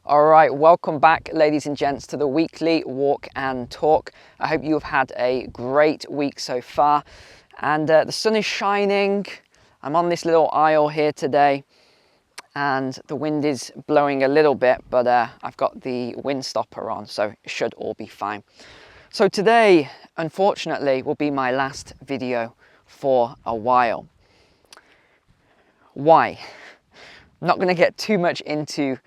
All right, welcome back, ladies and gents, to the weekly walk and talk. I hope you have had a great week so far. And the sun is shining. I'm on this little aisle here today, and the wind is blowing a little bit, but I've got the wind stopper on, so it should all be fine. So today, unfortunately, will be my last video for a while. Why? I'm not going to get too much into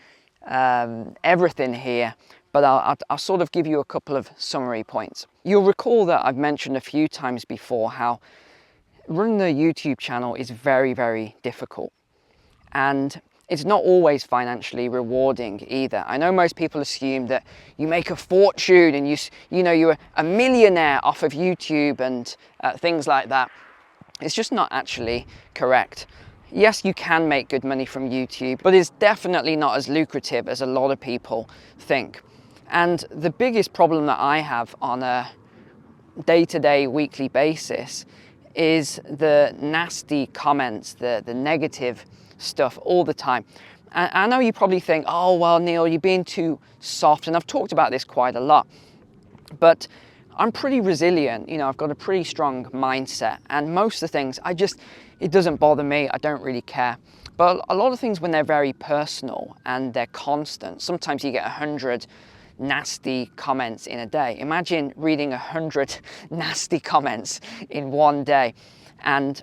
everything here, but I'll sort of give you a couple of summary points. You'll recall that I've mentioned a few times before how running a YouTube channel is very, very difficult, and it's not always financially rewarding either. I know most people assume that you make a fortune and you're a millionaire off of YouTube and things like that. It's just not actually correct. Yes, you can make good money from YouTube, but it's definitely not as lucrative as a lot of people think. And the biggest problem that I have on a day-to-day, weekly basis is the nasty comments, the negative stuff all the time. And I know you probably think, oh, well, Neil, you're being too soft. And I've talked about this quite a lot, but I'm pretty resilient. You know, I've got a pretty strong mindset, and most of the things, it doesn't bother me. I don't really care. But a lot of things, when they're very personal and they're constant, sometimes you get 100 nasty comments in a day. Imagine reading 100 nasty comments in one day, and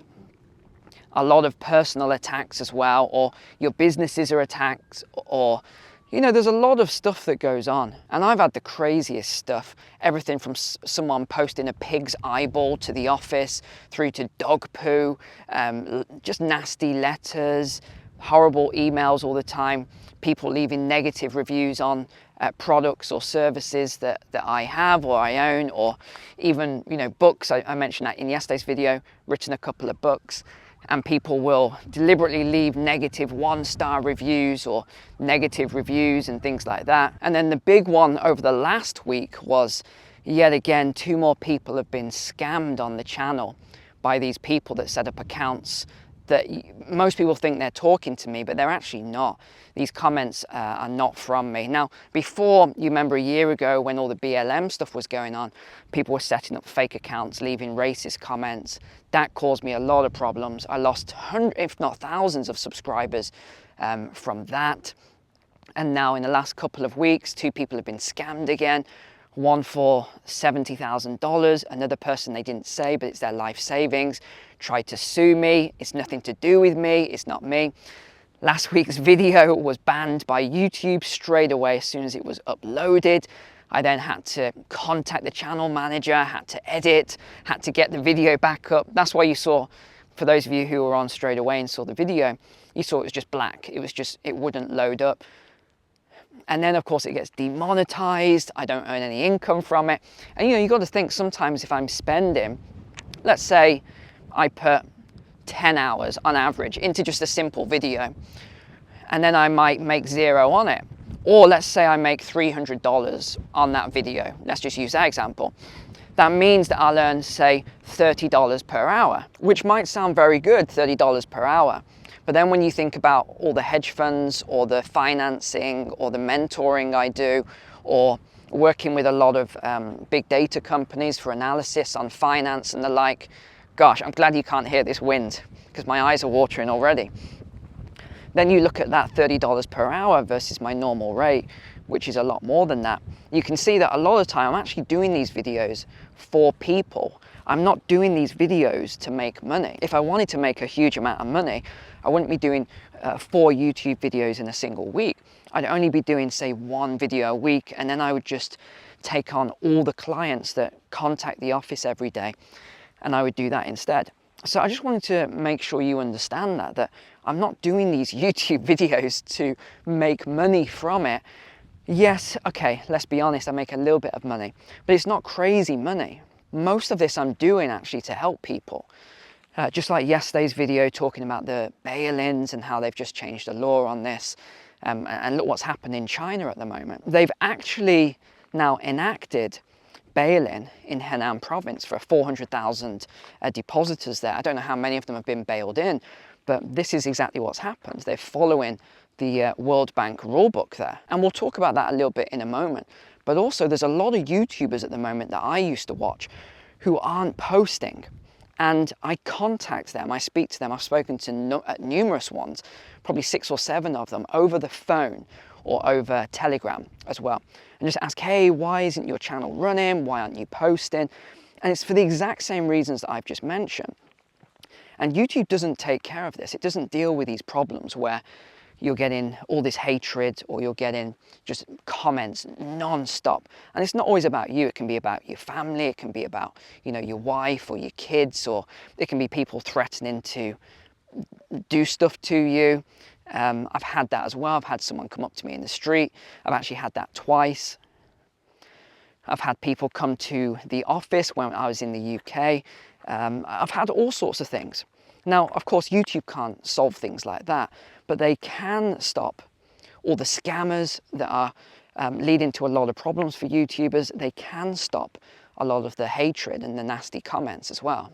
a lot of personal attacks as well, or your businesses are attacked, or there's a lot of stuff that goes on. And I've had the craziest stuff, everything from someone posting a pig's eyeball to the office, through to dog poo, just nasty letters, horrible emails all the time, people leaving negative reviews on products or services that I have or I own, or even, books. I mentioned that in yesterday's video, written a couple of books. And people will deliberately leave negative 1-star reviews or negative reviews and things like that. And then the big one over the last week was, yet again, 2 more people have been scammed on the channel by these people that set up accounts that most people think they're talking to me, but they're actually not. These comments are not from me. Now, before, you remember a year ago when all the BLM stuff was going on, people were setting up fake accounts, leaving racist comments. That caused me a lot of problems. I lost hundreds, if not thousands, of subscribers from that. And now in the last couple of weeks, 2 people have been scammed again. One for $70,000, another person they didn't say, but it's their life savings, tried to sue me. It's nothing to do with me, it's not me. Last week's video was banned by YouTube straight away as soon as it was uploaded. I then had to contact the channel manager, had to edit, had to get the video back up. That's why you saw, for those of you who were on straight away and saw the video, you saw it was just black. It wouldn't load up. And then, of course, it gets demonetized. I don't earn any income from it. And, you got to think sometimes if I'm spending, let's say I put 10 hours on average into just a simple video, and then I might make 0 on it. Or let's say I make $300 on that video. Let's just use that example. That means that I'll earn, say, $30 per hour, which might sound very good, $30 per hour. But then when you think about all the hedge funds or the financing or the mentoring I do, or working with a lot of big data companies for analysis on finance and the like, gosh, I'm glad you can't hear this wind because my eyes are watering already. Then you look at that $30 per hour versus my normal rate, which is a lot more than that. You can see that a lot of the time I'm actually doing these videos for people. I'm not doing these videos to make money. If I wanted to make a huge amount of money, I wouldn't be doing 4 YouTube videos in a single week. I'd only be doing, say, 1 video a week, and then I would just take on all the clients that contact the office every day, and I would do that instead. So I just wanted to make sure you understand that I'm not doing these YouTube videos to make money from it. Yes, okay, let's be honest, I make a little bit of money, but it's not crazy money. Most of this I'm doing actually to help people. Just like yesterday's video talking about the bail-ins and how they've just changed the law on this. And look what's happened in China at the moment. They've actually now enacted bail-in in Henan province for 400,000 depositors there. I don't know how many of them have been bailed in, but this is exactly what's happened. They're following the World Bank rulebook there. And we'll talk about that a little bit in a moment. But also there's a lot of YouTubers at the moment that I used to watch who aren't posting. And I contact them, I speak to them. I've spoken to numerous ones, probably 6 or 7 of them, over the phone or over Telegram as well. And just ask, hey, why isn't your channel running? Why aren't you posting? And it's for the exact same reasons that I've just mentioned. And YouTube doesn't take care of this. It doesn't deal with these problems where you're getting all this hatred or you're getting just comments non-stop. And it's not always about you. It can be about your family. It can be about, you know, your wife or your kids, or it can be people threatening to do stuff to you. I've had that as well. I've had someone come up to me in the street. I've actually had that twice. I've had people come to the office when I was in the UK. I've had all sorts of things. Now, of course, YouTube can't solve things like that, but they can stop all the scammers that are leading to a lot of problems for YouTubers. They can stop a lot of the hatred and the nasty comments as well.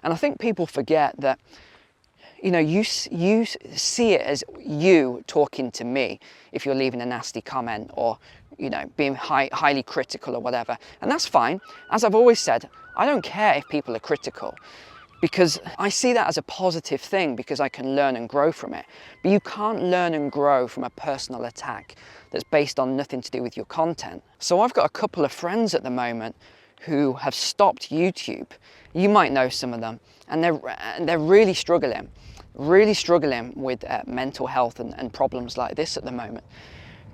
And I think people forget that, you know, you see it as you talking to me if you're leaving a nasty comment or, you know, being highly critical or whatever. And that's fine. As I've always said, I don't care if people are critical, because I see that as a positive thing, because I can learn and grow from it. But you can't learn and grow from a personal attack that's based on nothing to do with your content. So I've got a couple of friends at the moment who have stopped YouTube. You might know some of them, and they're really struggling with mental health and problems like this at the moment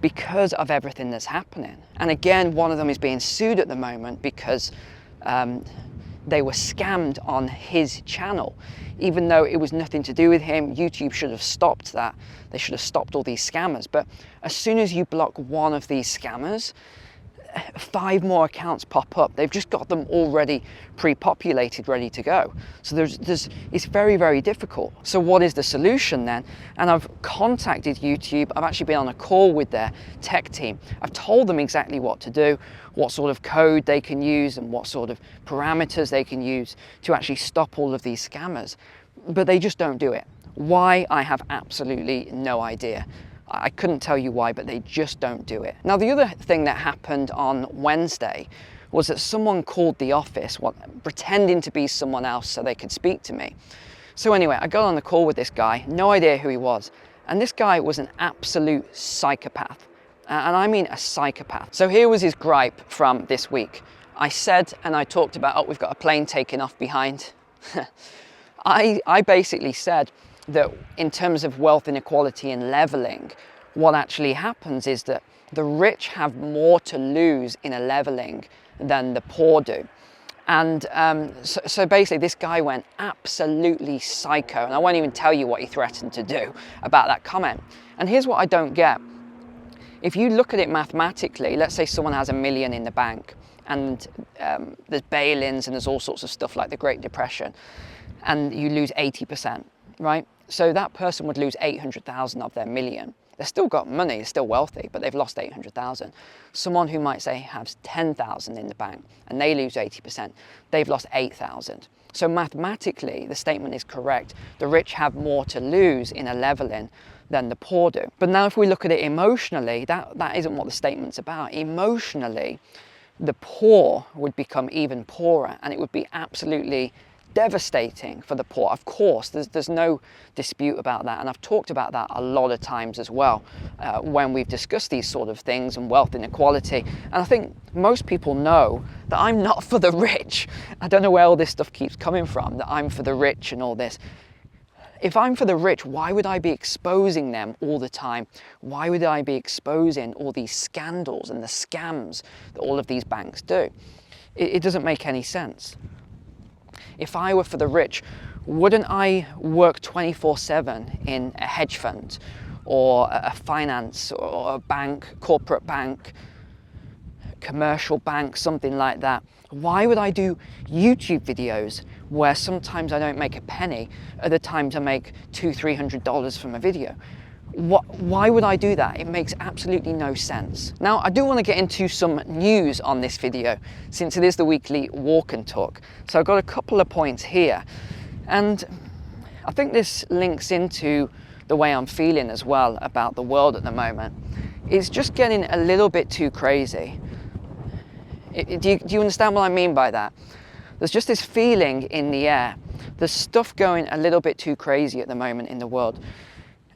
because of everything that's happening. And again, one of them is being sued at the moment because they were scammed on his channel, even though it was nothing to do with him. YouTube should have stopped that. They should have stopped all these scammers. But as soon as you block one of these scammers, 5 more accounts pop up. They've just got them already pre-populated, ready to go. So it's very, very difficult. So what is the solution then? And I've contacted YouTube. I've actually been on a call with their tech team. I've told them exactly what to do, what sort of code they can use and what sort of parameters they can use to actually stop all of these scammers. But they just don't do it. Why? I have absolutely no idea. I couldn't tell you why, but they just don't do it. Now, the other thing that happened on Wednesday was that someone called the office, pretending to be someone else so they could speak to me. So anyway, I got on the call with this guy, no idea who he was. And this guy was an absolute psychopath. And I mean a psychopath. So here was his gripe from this week. I said, and I talked about, oh, we've got a plane taking off behind. I basically said that in terms of wealth inequality and leveling, what actually happens is that the rich have more to lose in a leveling than the poor do. And so basically this guy went absolutely psycho, and I won't even tell you what he threatened to do about that comment. And here's what I don't get. If you look at it mathematically, let's say someone has $1 million in the bank, and there's bail-ins and there's all sorts of stuff like the Great Depression, and you lose 80%, right? So that person would lose 800,000 of their $1 million. They've still got money, they're still wealthy, but they've lost 800,000. Someone who might say has 10,000 in the bank and they lose 80%, they've lost 8,000. So mathematically, the statement is correct. The rich have more to lose in a leveling than the poor do. But now if we look at it emotionally, that isn't what the statement's about. Emotionally, the poor would become even poorer, and it would be absolutely devastating for the poor. Of course, there's no dispute about that, and I've talked about that a lot of times as well when we've discussed these sort of things and wealth inequality. And I think most people know that I'm not for the rich. I don't know where all this stuff keeps coming from, that I'm for the rich and all this. If I'm for the rich, why would I be exposing them all the time? Why would I be exposing all these scandals and the scams that all of these banks do? It doesn't make any sense. If I were for the rich, wouldn't I work 24/7 in a hedge fund or a finance or a bank, corporate bank, commercial bank, something like that? Why would I do YouTube videos where sometimes I don't make a penny, other times I make $200-300 from a video? Why would I do that? It makes absolutely no sense. Now, I do want to get into some news on this video, since it is the weekly walk and talk. So I've got a couple of points here. And I think this links into the way I'm feeling as well about the world at the moment. It's just getting a little bit too crazy. Do you understand what I mean by that? There's just this feeling in the air. There's stuff going a little bit too crazy at the moment in the world.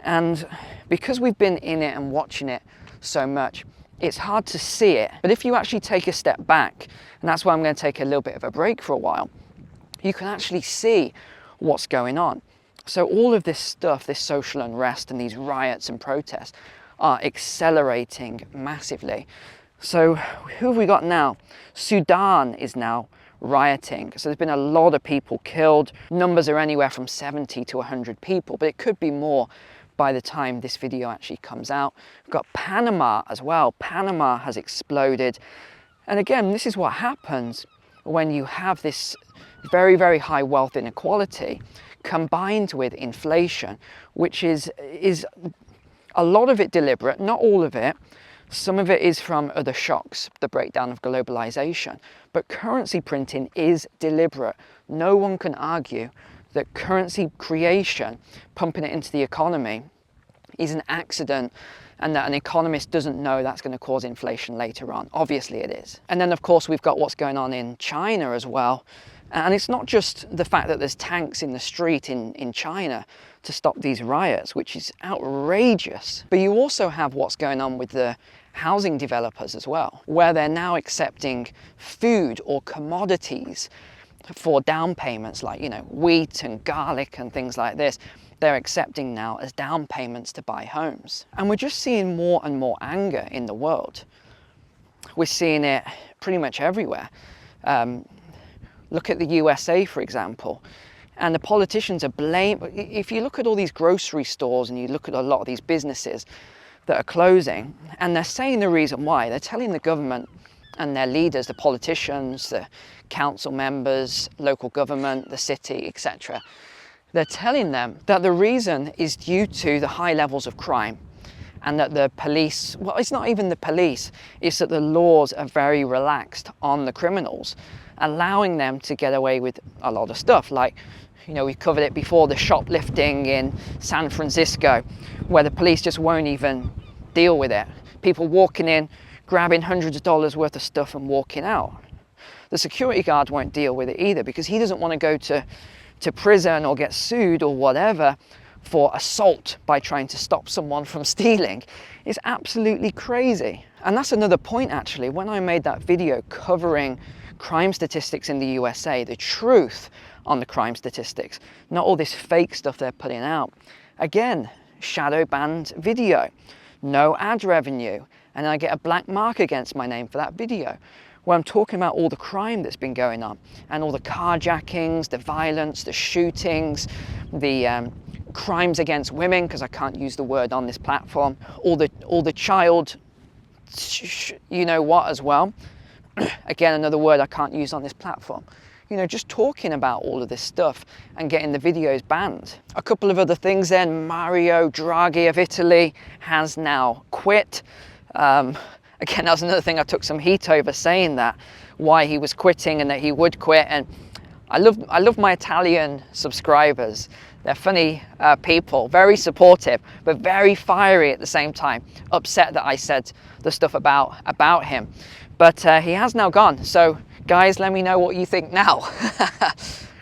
And because we've been in it and watching it so much, it's hard to see it. But if you actually take a step back, and that's why I'm going to take a little bit of a break for a while, you can actually see what's going on. So all of this stuff, this social unrest and these riots and protests are accelerating massively. So who have we got now? Sudan is now rioting. So there's been a lot of people killed. Numbers are anywhere from 70 to 100 people, but it could be more by the time this video actually comes out. We've got Panama as well. Panama has exploded. And again, this is what happens when you have this very, very high wealth inequality combined with inflation, which is a lot of it deliberate, not all of it. Some of it is from other shocks, the breakdown of globalization, but currency printing is deliberate. No one can argue that currency creation, pumping it into the economy, is an accident, and that an economist doesn't know that's going to cause inflation later on. Obviously it is. And then of course we've got what's going on in China as well. And it's not just the fact that there's tanks in the street in China to stop these riots, which is outrageous. But you also have what's going on with the housing developers as well, where they're now accepting food or commodities for down payments, like, you know, wheat and garlic and things like this. They're accepting now as down payments to buy homes. And we're just seeing more and more anger in the world. We're seeing it pretty much everywhere. Look at the USA, for example, and the politicians are if you look at all these grocery stores and you look at a lot of these businesses that are closing, and they're saying the reason why, they're telling the government and their leaders, the politicians, the council members, local government, the city, etc. They're telling them that the reason is due to the high levels of crime, and that the police, well, it's not even the police, it's that the laws are very relaxed on the criminals, allowing them to get away with a lot of stuff. Like, you know, we covered it before, the shoplifting in San Francisco, where the police just won't even deal with it. People walking in, grabbing hundreds of dollars worth of stuff and walking out. The security guard won't deal with it either, because he doesn't want to go to prison or get sued or whatever for assault by trying to stop someone from stealing. It's absolutely crazy. And that's another point, actually. When I made that video covering crime statistics in the USA, the truth on the crime statistics, not all this fake stuff they're putting out. Again, shadow banned video, no ad revenue, and I get a black mark against my name for that video, where I'm talking about all the crime that's been going on, and all the carjackings, the violence, the shootings, the crimes against women, because I can't use the word on this platform, all the child, you know what, as well. Again, another word I can't use on this platform. You know, just talking about all of this stuff and getting the videos banned. A couple of other things then. Mario Draghi of Italy has now quit. Again, that was another thing I took some heat over, saying that, why he was quitting and that he would quit. And I love my Italian subscribers. They're funny people, very supportive, but very fiery at the same time. Upset that I said the stuff about him. But he has now gone. So guys, let me know what you think now.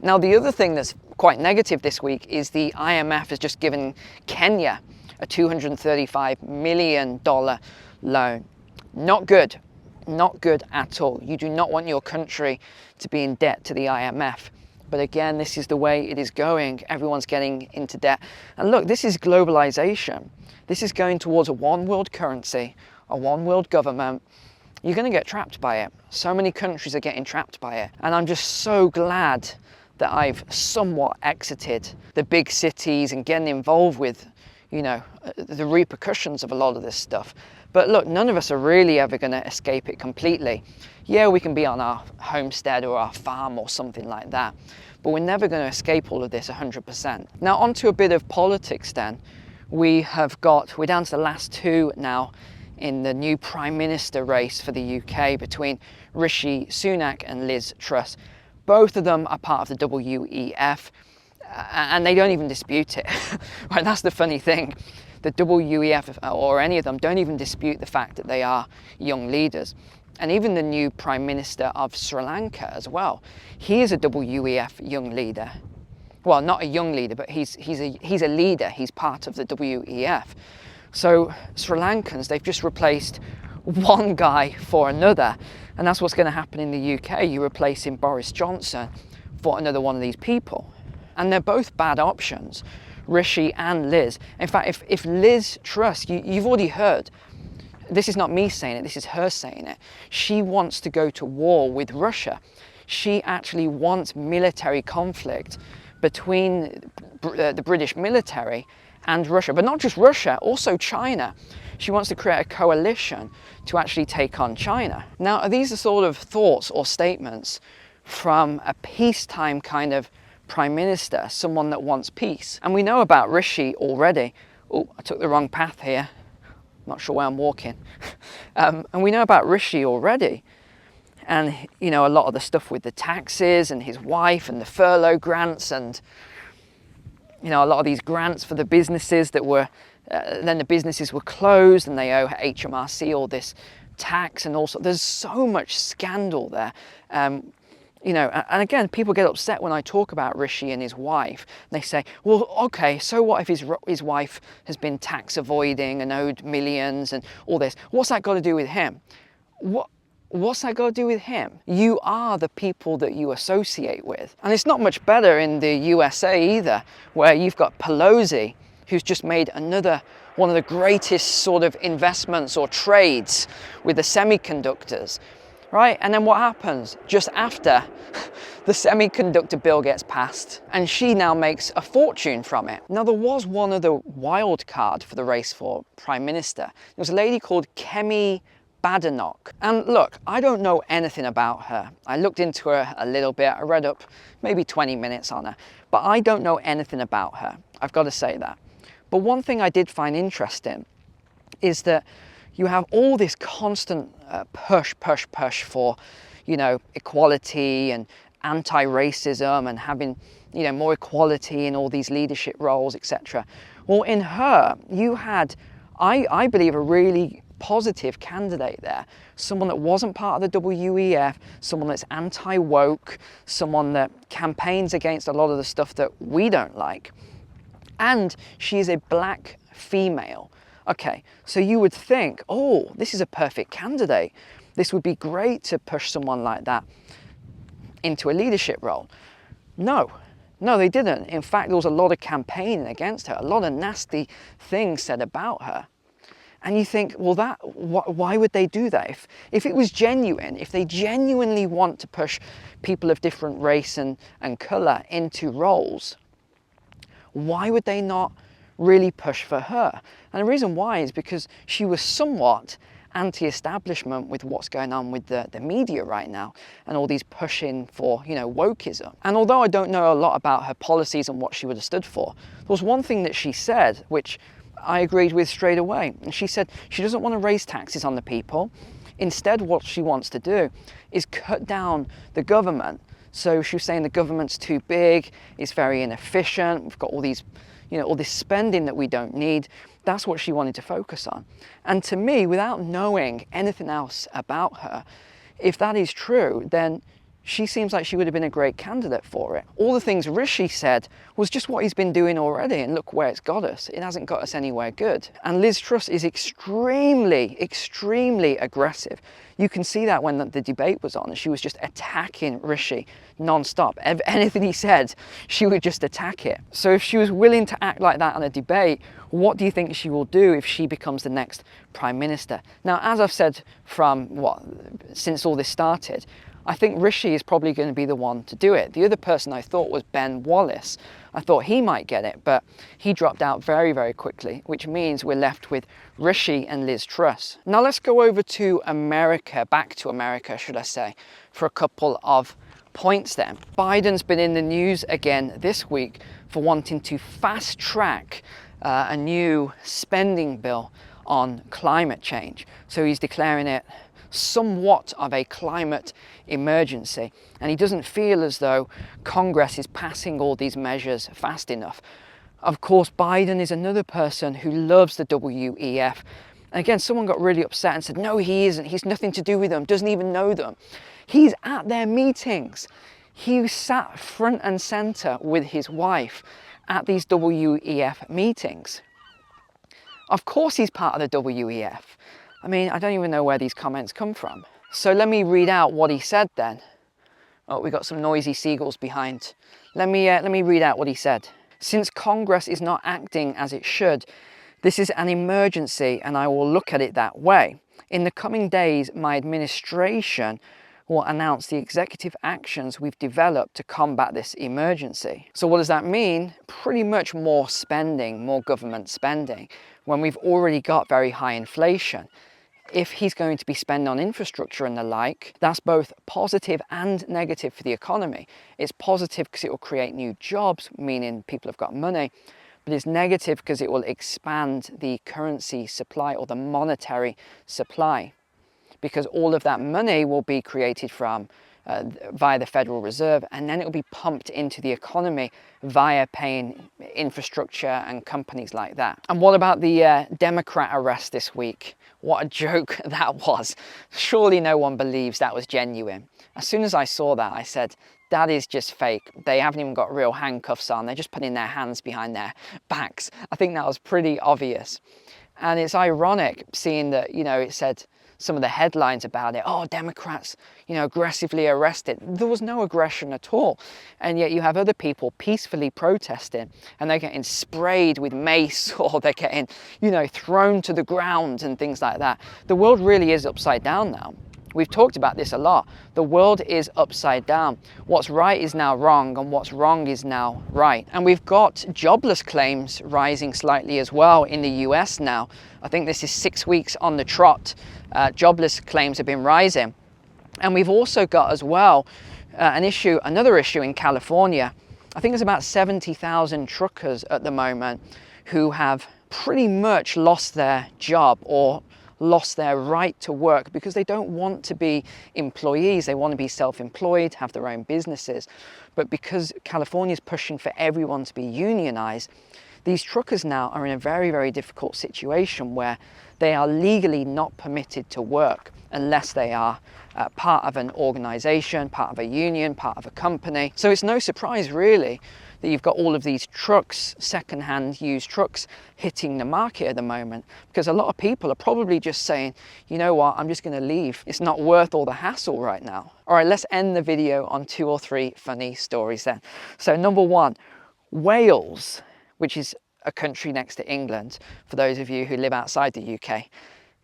Now, the other thing that's quite negative this week is the IMF has just given Kenya a $235 million loan. Not good. Not good at all. You do not want your country to be in debt to the IMF. But again, this is the way it is going. Everyone's getting into debt. And look, this is globalization. This is going towards a one world currency, a one world government. You're going to get trapped by it. So many countries are getting trapped by it. And I'm just so glad that I've somewhat exited the big cities and getting involved with, you know, the repercussions of a lot of this stuff. But look, none of us are really ever going to escape it completely. Yeah, we can be on our homestead or our farm or something like that, but we're never going to escape all of this 100%. Now, onto a bit of politics then. We're down to the last two now in the new Prime Minister race for the UK between Rishi Sunak and Liz Truss. Both of them are part of the WEF. and they don't even dispute it. Right, that's the funny thing. The WEF or any of them don't even dispute the fact that they are young leaders. And even the new Prime Minister of Sri Lanka as well, he is a WEF young leader. Well, not a young leader, but he's a leader. He's part of the WEF. So Sri Lankans, they've just replaced one guy for another, and that's what's going to happen in the UK. You're replacing Boris Johnson for another one of these people, and they're both bad options, Rishi and Liz. In fact, if Liz Truss, you've already heard, this is not me saying it, this is her saying it, she wants to go to war with Russia. She actually wants military conflict between the British military and Russia, but not just Russia, also China. She wants to create a coalition to actually take on China. Now, are these the sort of thoughts or statements from a peacetime kind of Prime Minister, someone that wants peace? And we know about Rishi already. Oh, I took the wrong path here. Not sure where I'm walking. And we know about Rishi already. And, you know, a lot of the stuff with the taxes and his wife and the furlough grants and, you know, a lot of these grants for the businesses that were, then the businesses were closed and they owe HMRC all this tax and also there's so much scandal there. You know, and again, people get upset when I talk about Rishi and his wife. They say, well, okay, so what if his wife has been tax avoiding and owed millions and all this? What's that got to do with him? What's that got to do with him? You are the people that you associate with. And it's not much better in the USA either, where you've got Pelosi, who's just made another one of the greatest sort of investments or trades with the semiconductors. Right? And then what happens? Just after the semiconductor bill gets passed, and she now makes a fortune from it. Now, there was one other wild card for the race for Prime Minister. There was a lady called Kemi Badenoch. And look, I don't know anything about her. I looked into her a little bit. I read up maybe 20 minutes on her, but I don't know anything about her. I've got to say that. But one thing I did find interesting is that you have all this constant push for, you know, equality and anti-racism and having, you know, more equality in all these leadership roles, etc. Well, in her, you had, I believe, a really positive candidate there. Someone that wasn't part of the WEF, someone that's anti-woke, someone that campaigns against a lot of the stuff that we don't like. And she is a black female. Okay, so you would think, oh, this is a perfect candidate. This would be great to push someone like that into a leadership role. No, they didn't. In fact, there was a lot of campaigning against her, a lot of nasty things said about her. And you think, well, why would they do that? If it was genuine, if they genuinely want to push people of different race and colour into roles, why would they not really push for her? And the reason why is because she was somewhat anti-establishment with what's going on with the media right now and all these pushing for, you know, wokeism. And although I don't know a lot about her policies and what she would have stood for, there was one thing that she said which I agreed with straight away. And she said she doesn't want to raise taxes on the people. Instead, what she wants to do is cut down the government. So she was saying the government's too big, it's very inefficient, we've got all these, you know, all this spending that we don't need. That's what she wanted to focus on. And to me, without knowing anything else about her, if that is true, then she seems like she would have been a great candidate for it. All the things Rishi said was just what he's been doing already, and look where it's got us. It hasn't got us anywhere good. And Liz Truss is extremely aggressive. You can see that when the debate was on, she was just attacking Rishi non-stop. Anything he said, she would just attack it. So if she was willing to act like that on a debate, what do you think she will do if she becomes the next Prime Minister? Now, as I've said since all this started, I think Rishi is probably going to be the one to do it. The other person I thought was Ben Wallace. I thought he might get it, but he dropped out very, very quickly, which means we're left with Rishi and Liz Truss. Now let's go over to America, back to America, should I say, for a couple of points then. Biden's been in the news again this week for wanting to fast track a new spending bill on climate change. So he's declaring it somewhat of a climate emergency, and he doesn't feel as though Congress is passing all these measures fast enough. Of course, Biden is another person who loves the WEF. And again, someone got really upset and said, no, he isn't. He's nothing to do with them, doesn't even know them. He's at their meetings. He sat front and center with his wife at these WEF meetings. Of course he's part of the WEF. I mean, I don't even know where these comments come from. So let me read out what he said then. Oh, we got some noisy seagulls behind. Let me read out what he said. Since Congress is not acting as it should, this is an emergency and I will look at it that way. In the coming days, my administration will announce the executive actions we've developed to combat this emergency. So what does that mean? Pretty much more spending, more government spending, when we've already got very high inflation. If he's going to be spending on infrastructure and the like, that's both positive and negative for the economy. It's positive because it will create new jobs, meaning people have got money, but it's negative because it will expand the currency supply or the monetary supply, because all of that money will be created from via the Federal Reserve, and then it will be pumped into the economy via paying infrastructure and companies like that. And what about the Democrat arrest this week? What a joke that was. Surely no one believes that was genuine. As soon as I saw that, I said, that is just fake. They haven't even got real handcuffs on. They're just putting their hands behind their backs. I think that was pretty obvious. And it's ironic seeing that, you know, it said some of the headlines about it, oh, Democrats, you know, aggressively arrested. There was no aggression at all. And yet you have other people peacefully protesting and they're getting sprayed with mace or they're getting, you know, thrown to the ground and things like that. The world really is upside down now. We've talked about this a lot. The world is upside down. What's right is now wrong and what's wrong is now right. And we've got jobless claims rising slightly as well in the US now. I think this is 6 weeks on the trot. Jobless claims have been rising. And we've also got as well another issue in California. I think there's about 70,000 truckers at the moment who have pretty much lost their job or lost their right to work because they don't want to be employees. They want to be self-employed, have their own businesses. But because California is pushing for everyone to be unionized, these truckers now are in a very, very difficult situation where they are legally not permitted to work unless they are part of an organization, part of a union, part of a company. So it's no surprise really that you've got all of these trucks, second-hand used trucks, hitting the market at the moment, because a lot of people are probably just saying, you know what, I'm just going to leave. It's not worth all the hassle right now. All right, let's end the video on 2 or 3 funny stories then. So number 1, Wales, which is a country next to England, for those of you who live outside the UK,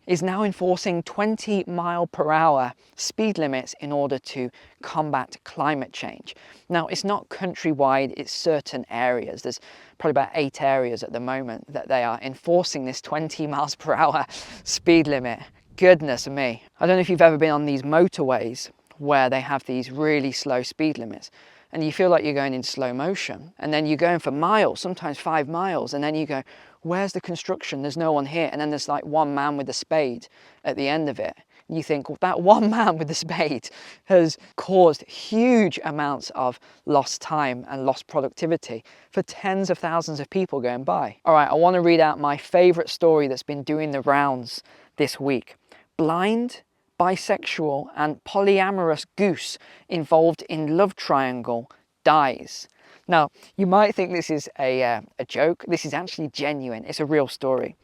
is now enforcing 20-mile-per-hour speed limits in order to combat climate change. Now, it's not countrywide, it's certain areas. There's probably about 8 areas at the moment that they are enforcing this 20 miles per hour speed limit. Goodness me. I don't know if you've ever been on these motorways where they have these really slow speed limits, and you feel like you're going in slow motion, and then you're going for miles, sometimes 5 miles, and then you go, where's the construction? There's no one here. And then there's like one man with a spade at the end of it. And you think, well, that one man with the spade has caused huge amounts of lost time and lost productivity for tens of thousands of people going by. All right, I want to read out my favorite story that's been doing the rounds this week. Blind, bisexual and polyamorous goose involved in love triangle dies. Now, you might think this is a joke. This is actually genuine. It's a real story.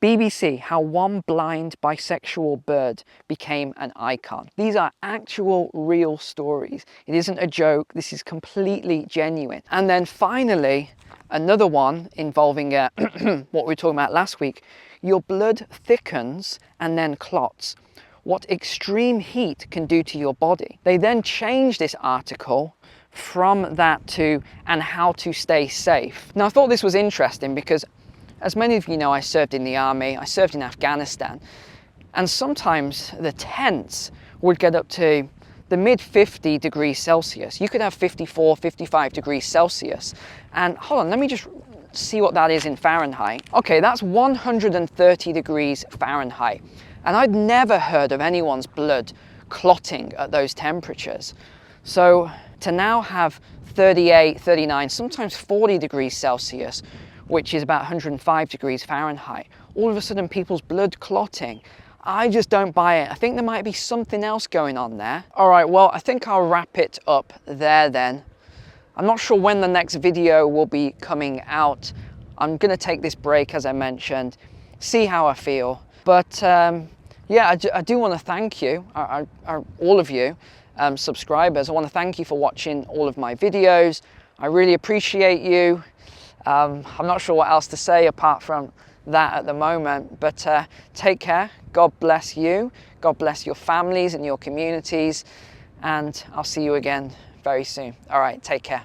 BBC, how one blind bisexual bird became an icon. These are actual real stories. It isn't a joke. This is completely genuine. And then finally, another one involving what we were talking about last week. Your blood thickens and then clots. What extreme heat can do to your body. They then changed this article from that to, and how to stay safe. Now, I thought this was interesting because, as many of you know, I served in the army, I served in Afghanistan, and sometimes the tents would get up to the mid 50 degrees Celsius. You could have 54, 55 degrees Celsius. And hold on, let me just see what that is in Fahrenheit. Okay, that's 130 degrees Fahrenheit. And I'd never heard of anyone's blood clotting at those temperatures. So to now have 38, 39, sometimes 40 degrees Celsius, which is about 105 degrees Fahrenheit, all of a sudden people's blood clotting, I just don't buy it. I think there might be something else going on there. All right, well, I think I'll wrap it up there then. I'm not sure when the next video will be coming out. I'm gonna take this break, as I mentioned, see how I feel. But yeah, I do wanna thank you, all of you subscribers. I wanna thank you for watching all of my videos. I really appreciate you. I'm not sure what else to say apart from that at the moment, but take care. God bless you. God bless your families and your communities. And I'll see you again very soon. All right, take care.